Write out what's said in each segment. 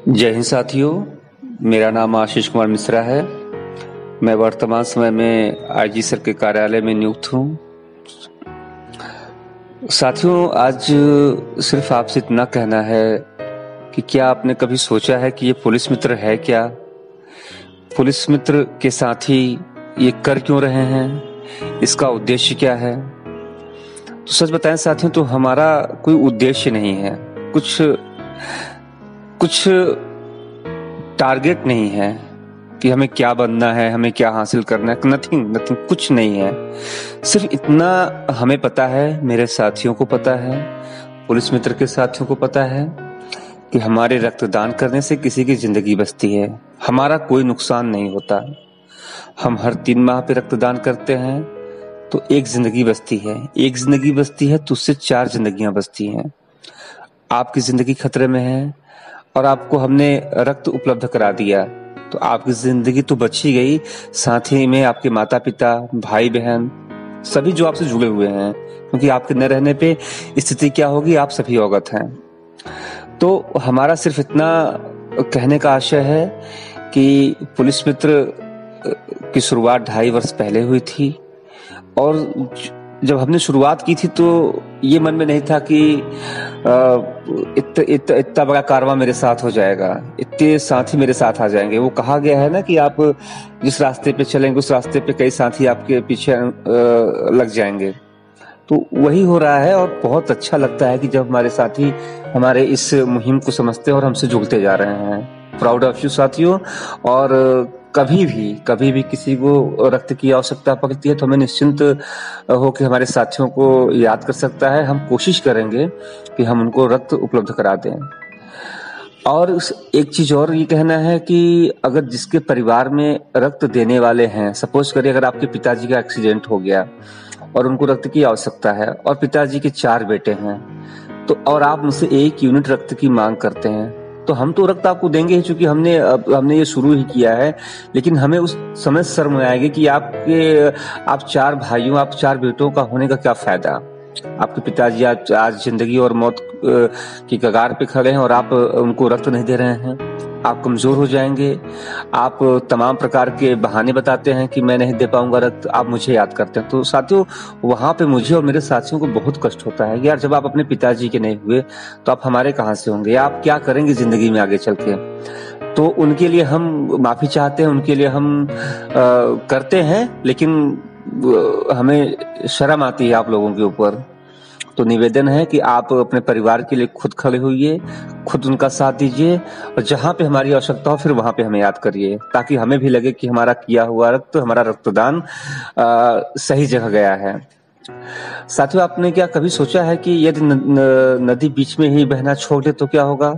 जय हिंद साथियों। मेरा नाम आशीष कुमार मिश्रा है। मैं वर्तमान समय में आईजी सर के कार्यालय में नियुक्त हूँ। साथियों, आज सिर्फ आपसे इतना कहना है कि क्या आपने कभी सोचा है कि ये पुलिस मित्र है क्या? पुलिस मित्र के साथी ये कर क्यों रहे हैं? इसका उद्देश्य क्या है? तो सच बताएं साथियों, तो हमारा कोई उद्देश्य नहीं है, कुछ टारगेट नहीं है कि हमें क्या बनना है, हमें क्या हासिल करना है। नथिंग, कुछ नहीं है। सिर्फ इतना हमें पता है, मेरे साथियों को पता है, पुलिस मित्र के साथियों को पता है कि हमारे रक्तदान करने से किसी की जिंदगी बचती है, हमारा कोई नुकसान नहीं होता। हम हर 3 माह पे रक्तदान करते हैं तो एक जिंदगी बचती है। एक जिंदगी बचती है तो उससे 4 जिंदगियां बचती हैं। आपकी जिंदगी खतरे में है और आपको हमने रक्त उपलब्ध करा दिया तो आपकी जिंदगी तो बच ही गई, साथ ही में आपके माता पिता, भाई बहन सभी जो आपसे जुड़े हुए हैं, क्योंकि आपके न रहने पे स्थिति क्या होगी आप सभी अवगत हैं। तो हमारा सिर्फ इतना कहने का आशय है कि पुलिस मित्र की शुरुआत 2.5 वर्ष पहले हुई थी और जब हमने शुरुआत की थी तो ये मन में नहीं था कि इतना बड़ा कारवां मेरे साथ हो जाएगा, इतने साथी मेरे साथ आ जाएंगे। वो कहा गया है ना कि आप जिस रास्ते पे चलेंगे उस रास्ते पे कई साथी आपके पीछे लग जाएंगे। तो वही हो रहा है और बहुत अच्छा लगता है कि जब हमारे साथी हमारे इस मुहिम को समझते हैं और हमसे जुड़ते जा रहे हैं। प्राउड ऑफ यू साथियों। और कभी भी किसी को रक्त की आवश्यकता पड़ती है तो हमें निश्चिंत हो कि हमारे साथियों को याद कर सकता है। हम कोशिश करेंगे कि हम उनको रक्त उपलब्ध करा दें। और एक चीज और ये कहना है कि अगर जिसके परिवार में रक्त देने वाले हैं, सपोज करिए अगर आपके पिताजी का एक्सीडेंट हो गया और उनको रक्त की आवश्यकता है और पिताजी के 4 बेटे हैं, तो और आप मुझसे 1 यूनिट रक्त की मांग करते हैं, तो हम तो रक्त आपको देंगे ही, क्योंकि हमने ये शुरू ही किया है। लेकिन हमें उस समय शर्म आएगी कि आप 4 भाइयों, आप 4 बेटों का होने का क्या फायदा? आपके पिताजी आज जिंदगी और मौत की कगार पे खड़े हैं और आप उनको रक्त नहीं दे रहे हैं। आप कमजोर हो जाएंगे। आप तमाम प्रकार के बहाने बताते हैं कि मैं नहीं दे पाऊंगा रक्त, आप मुझे याद करते हैं। तो साथियों, वहां पे मुझे और मेरे साथियों को बहुत कष्ट होता है यार, जब आप अपने पिताजी के नहीं हुए तो आप हमारे कहां से होंगे? आप क्या करेंगे जिंदगी में आगे चल के? तो उनके लिए हम माफी चाहते हैं, उनके लिए हम करते हैं, लेकिन हमें शर्म आती है आप लोगों के ऊपर। तो निवेदन है कि आप अपने परिवार के लिए खुद खड़े होइए, खुद उनका साथ दीजिए और जहां पे हमारी आवश्यकता हो फिर वहां पे हमें याद करिए, ताकि हमें भी लगे कि हमारा किया हुआ रक्त, हमारा रक्तदान सही जगह गया है। साथियों, आपने क्या कभी सोचा है कि यदि नदी बीच में ही बहना छोड़ दे तो क्या होगा?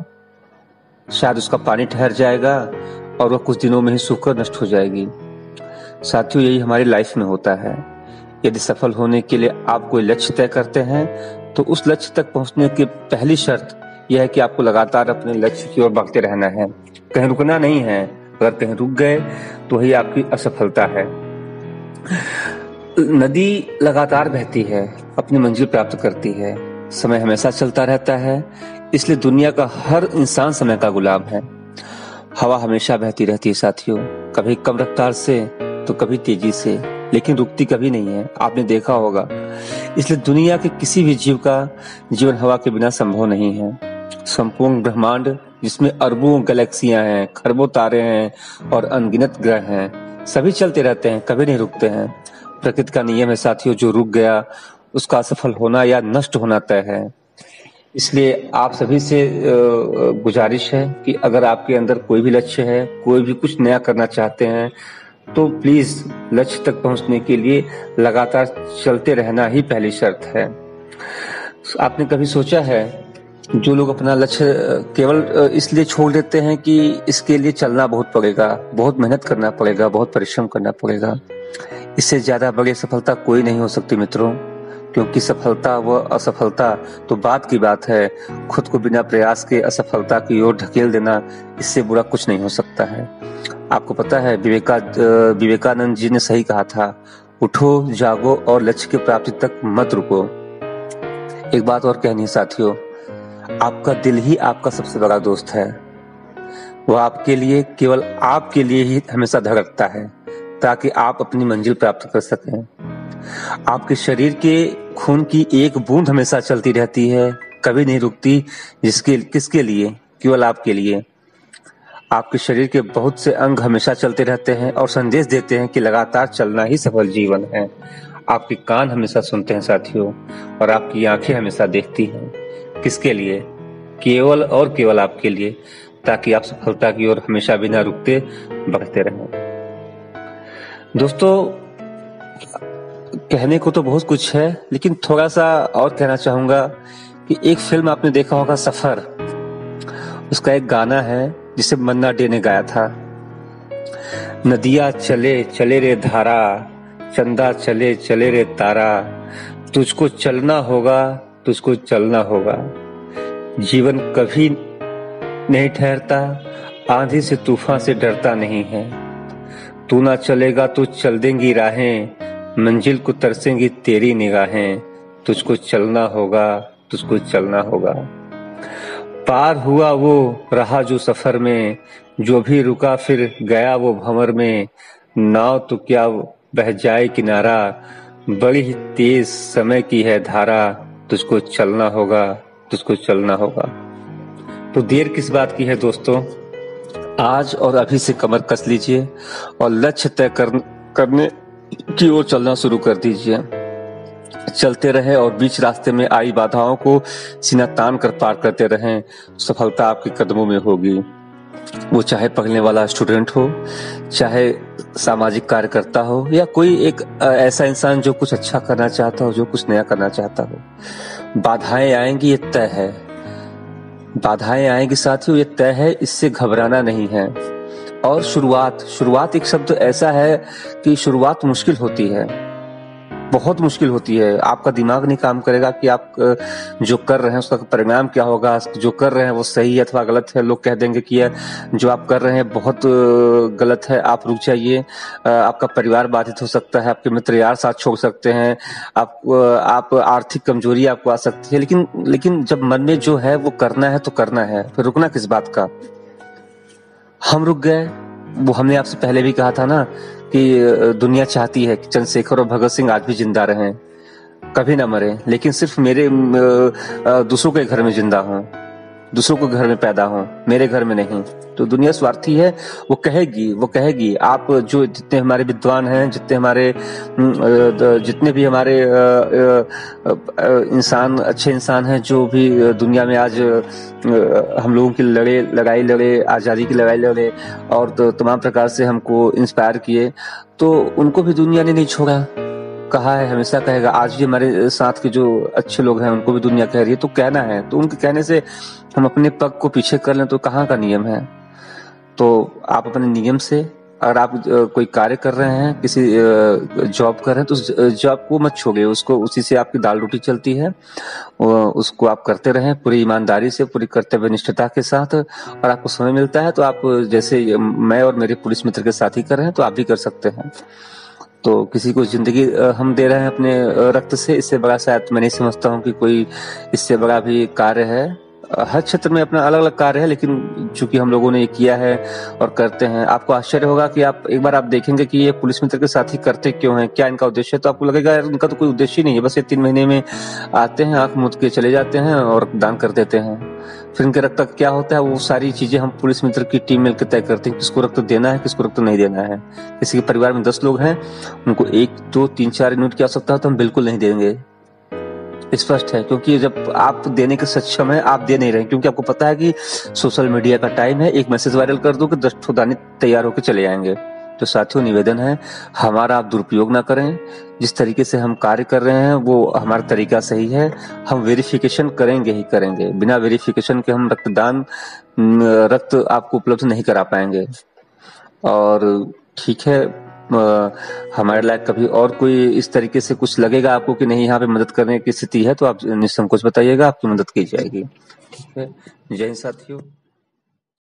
शायद उसका पानी ठहर जाएगा और वह कुछ दिनों में ही सूखकर नष्ट हो जाएगी। साथियों, यही हमारी लाइफ में होता है। यदि सफल होने के लिए आप कोई लक्ष्य तय करते हैं तो उस लक्ष्य तक पहुंचने की पहली शर्त यह है कि आपको लगातार अपने लक्ष्य की ओर बढ़ते रहना है, कहीं रुकना नहीं है। अगर कहीं रुक गए तो ही आपकी असफलता है। नदी लगातार बहती है, अपनी मंजिल प्राप्त करती है। समय हमेशा चलता रहता है, इसलिए दुनिया का हर इंसान समय का गुलाम है। हवा हमेशा बहती रहती है साथियों, कभी कम रफ्तार से तो कभी तेजी से, लेकिन रुकती कभी नहीं है, आपने देखा होगा। इसलिए दुनिया के किसी भी जीव का जीवन हवा के बिना संभव नहीं है। संपूर्ण ब्रह्मांड, जिसमें अरबों गैलेक्सियां हैं, खरबों तारे हैं और अनगिनत ग्रह हैं, सभी चलते रहते हैं, कभी नहीं रुकते हैं। प्रकृति का नियम है साथियों, जो रुक गया उसका असफल होना या नष्ट होना तय है। इसलिए आप सभी से गुजारिश है कि अगर आपके अंदर कोई भी लक्ष्य है, कोई भी कुछ नया करना चाहते हैं, तो प्लीज लक्ष्य तक पहुंचने के लिए लगातार चलते रहना ही पहली शर्त है। आपने कभी सोचा है, जो लोग अपना लक्ष्य केवल इसलिए छोड़ देते हैं कि इसके लिए चलना बहुत पड़ेगा, बहुत मेहनत करना पड़ेगा, बहुत परिश्रम करना पड़ेगा, इससे ज्यादा बड़ी सफलता कोई नहीं हो सकती मित्रों। क्योंकि सफलता व असफलता तो बात की बात है, खुद को बिना प्रयास के असफलता की ओर ढकेल देना, इससे बुरा कुछ नहीं हो सकता है। आपको पता है, विवेकानंद जी ने सही कहा था, उठो, जागो और लक्ष्य की प्राप्ति तक मत रुको। एक बात और कहनी है साथियों, आपका दिल ही आपका सबसे बड़ा दोस्त है। वह आपके लिए, केवल आपके लिए ही हमेशा धड़कता है, ताकि आप अपनी मंजिल प्राप्त कर सकें। आपके शरीर के खून की एक बूंद हमेशा चलती रहती है, कभी नहीं रुकती। किसके लिए? केवल आपके लिए। आपके शरीर के बहुत से अंग हमेशा चलते रहते हैं और संदेश देते हैं कि लगातार चलना ही सफल जीवन है। आपके कान हमेशा सुनते हैं साथियों, और आपकी आंखें हमेशा देखती हैं। किसके लिए? केवल और केवल आपके लिए, ताकि आप सफलता की ओर हमेशा बिना रुकते बढ़ते रहें। दोस्तों, कहने को तो बहुत कुछ है, लेकिन थोड़ा सा और कहना चाहूंगा कि एक फिल्म आपने देखा होगा, सफर। उसका एक गाना है जिसे मन्ना डे ने गाया था। नदिया चले चले रे धारा, चंदा चले चले रे तारा, तुझको चलना होगा, तुझको चलना होगा। जीवन कभी नहीं ठहरता, आंधी से तूफान से डरता नहीं है। तू ना चलेगा तो चल देंगी राहें, मंजिल को तरसेंगी तेरी निगाहें। तुझको चलना होगा, तुझको चलना होगा। पार हुआ वो रहा जो सफर में, जो भी रुका फिर गया वो भंवर में। नाव तो क्या बह जाए किनारा, बड़ी ही तेज समय की है धारा। तुझको चलना होगा, तुझको चलना होगा। तो देर किस बात की है दोस्तों, आज और अभी से कमर कस लीजिए और लक्ष्य तय करने की ओर चलना शुरू कर दीजिए। चलते रहे और बीच रास्ते में आई बाधाओं को सीना तान कर पार करते रहें। सफलता आपके कदमों में होगी। वो चाहे पढ़ने वाला स्टूडेंट हो, चाहे सामाजिक कार्यकर्ता हो, या कोई एक ऐसा इंसान जो कुछ अच्छा करना चाहता हो, जो कुछ नया करना चाहता हो। बाधाएं आएंगी, ये तय है। बाधाएं आएंगी साथियों, ये तय है, इससे घबराना नहीं है। और शुरुआत एक शब्द ऐसा है कि शुरुआत मुश्किल होती है, बहुत मुश्किल होती है। आपका दिमाग नहीं काम करेगा कि आप जो कर रहे हैं उसका परिणाम क्या होगा, जो कर रहे हैं वो सही है अथवा गलत है। लोग कह देंगे कि यह जो आप कर रहे हैं बहुत गलत है, आप रुक जाइए। आपका परिवार बाधित हो सकता है, आपके मित्र यार साथ छोड़ सकते हैं, आप आर्थिक कमजोरी आपको आ सकती है। लेकिन जब मन में जो है वो करना है तो करना है, फिर रुकना किस बात का। हम रुक गए, वो हमने आपसे पहले भी कहा था ना कि दुनिया चाहती है कि चंद्रशेखर और भगत सिंह आज भी जिंदा रहें, कभी ना मरे, लेकिन सिर्फ मेरे दूसरों के घर में जिंदा हों, दूसरों के घर में पैदा हों, मेरे घर में नहीं। तो दुनिया स्वार्थी है, वो कहेगी आप जो जितने हमारे विद्वान हैं, जितने भी हमारे इंसान, अच्छे इंसान हैं, जो भी दुनिया में आज हम लोगों की लड़ाई लड़े, आजादी की लड़ाई लड़े और तो तमाम प्रकार से हमको इंस्पायर किए, तो उनको भी दुनिया ने नहीं छोड़ा। कहा है, हमेशा कहेगा। आज भी हमारे साथ के जो अच्छे लोग हैं उनको भी दुनिया कह रही है, तो कहना है। तो उनके कहने से हम अपने पग को पीछे कर लें तो कहाँ का नियम है। तो आप अपने नियम से, अगर आप कोई कार्य कर रहे हैं, किसी जॉब कर रहे हैं, तो उस जॉब को मत छोड़िए, उसको, उसी से आपकी दाल रोटी चलती है। उसको आप करते रहें पूरी ईमानदारी से, पूरी कर्तव्य निष्ठता के साथ। और आपको समय मिलता है तो आप, जैसे मैं और मेरे पुलिस मित्र के साथ ही कर रहे हैं, तो आप भी कर सकते हैं। तो किसी को जिंदगी हम दे रहे हैं अपने रक्त से, इससे बड़ा शायद मैं नहीं समझता हूँ कि कोई इससे बड़ा भी कार्य है। हर क्षेत्र में अपना अलग अलग कार्य है, लेकिन चूंकि हम लोगों ने ये किया है और करते हैं। आपको आश्चर्य होगा कि एक बार आप देखेंगे कि ये पुलिस मित्र के साथ ही करते क्यों हैं, क्या इनका उद्देश्य है। तो आपको लगेगा यार इनका तो कोई उद्देश्य ही नहीं है, बस ये 3 महीने में आते हैं, आंख मूंद के चले जाते हैं और दान कर देते हैं। फिर इनके रक्त क्या होता है, वो सारी चीजें हम पुलिस मित्र की टीम मिलकर तय करते हैं, किसको रक्त देना है, किसको रक्त नहीं देना है। किसी के परिवार में 10 लोग हैं, उनको 1, 2, 3, 4 यूनिट की आवश्यकता है तो हम बिल्कुल नहीं देंगे। स्पष्ट है, क्योंकि जब आप देने के सक्षम है, आप दे नहीं रहे, क्योंकि आपको पता है कि सोशल मीडिया का टाइम है, एक मैसेज वायरल कर दो कि 10 ठो दाने तैयार होकर चले जाएंगे। तो साथियों, निवेदन है हमारा, आप दुरुपयोग ना करें। जिस तरीके से हम कार्य कर रहे हैं वो हमारा तरीका सही है। हम वेरिफिकेशन करेंगे ही करेंगे, बिना वेरिफिकेशन के हम रक्त आपको उपलब्ध नहीं करा पाएंगे। और ठीक है, हमारे लायक कभी और कोई इस तरीके से कुछ लगेगा आपको कि नहीं यहाँ पे मदद करने की स्थिति है, तो आप निसंकोच बताइएगा, आपकी मदद की जाएगी। ठीक है, जय हिंद साथियों।